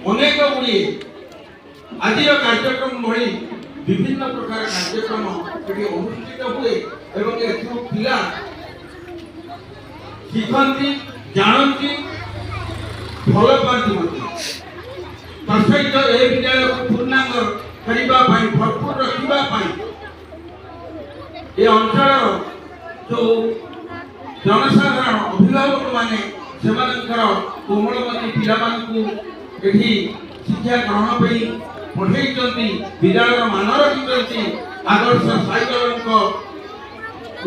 अनेक गुड़ी आज कार्यक्रम भली विभिन्न प्रकार कार्यक्रम अनुष्ठित हुए एवं एथु पिला शिखती जानती भल पाती तसहित ए विद्यालय को पूर्णांग करने भरपूर रखापी ये अंचल जो जनसाधारण अभिभावक माने कोमलमती पिलामानकु शिक्षा ग्रहण पठे विद्यालय मान रखी आदर्श साईबाबा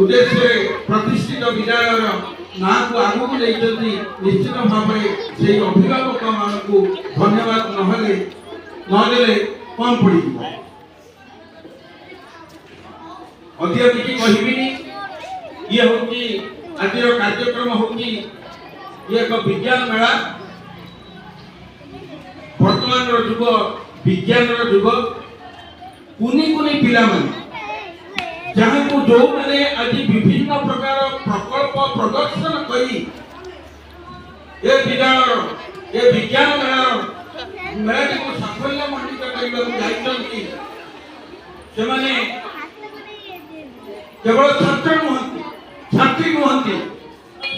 उद्देश्य प्रतिष्ठित विद्यालय ना को आगू निश्चित भाव से अभिभावक मानू धन्यवाद नदेले कम पड़ अधिक किसी कहबिनी ये हूँ आज कार्यक्रम हूँ ये एक विज्ञान मेला वर्तमान जुग विज्ञान जुग कुनी कुनी पिला जहाँ को जो मैंने आज विभिन्न प्रकार प्रकल्प प्रदर्शन करी ये विद्यालय ये विज्ञान मेला को साफल्य मंडित करने केवल छात्र नुहति छात्री नुहति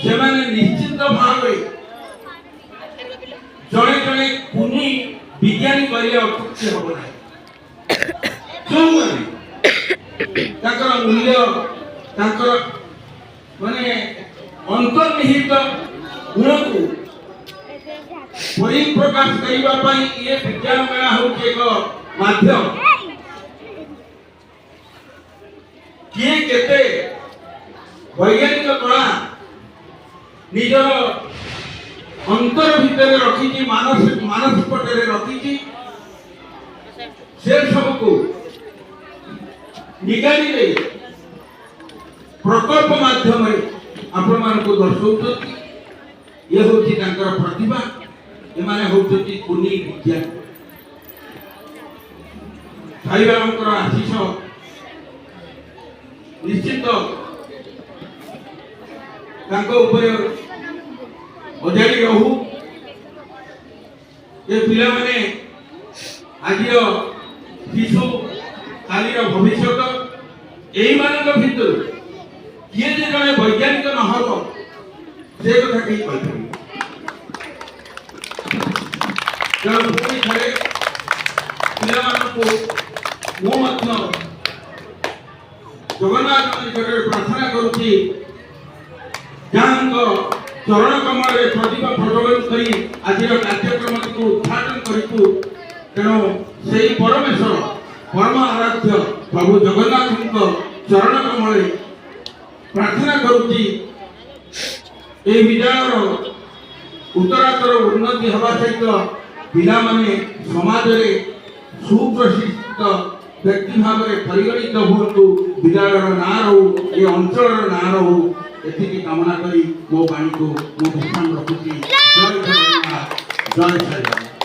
से निश्चित भाव जड़े जड़े कुनी विज्ञानी करिए अत्युक्ति हम ना जो मूल्य माने अंतर्निहित गुण को परिप्रकाश करने ये विज्ञान मेला हूँ एक माध्यम किए केते वैज्ञानिक कला निजर अंतर भितर रखी मानस पटे रखी से सब को निगाड़ी प्रकल्प माध्यम आपण मान को दर्शाऊ ये हूँ प्रतिभा एमाने होती कुनी विज्ञान साई बाबा आशीष निश्चित अजाड़ी रहू ये पिला माने आज शिशु काली भविष्य यही मान भर किए जड़े वैज्ञानिक न हो से कथा कहीं पुणी थे पिला जगन्नाथ निकट प्रार्थना करुच्ची चरण कमल प्रतिभा प्रज्वलन करी आज कार्यक्रम को उद्घाटन करूँ तेणु से परमेश्वर परम आराध्य प्रभु जगन्नाथ चरण कमल प्रार्थना करुच्ची विद्यालय उत्तरातर उन्नति हवा सहित पिला माने समाज में सुप्रतिष्ठित व्यक्ति भाव में परिगणित हूँ विद्यालय ना रो ये अंचल ना रो एति कामना करी मो वाणी को मो विश्राम रखुची जय जगन्नाथ जय साईबाबा।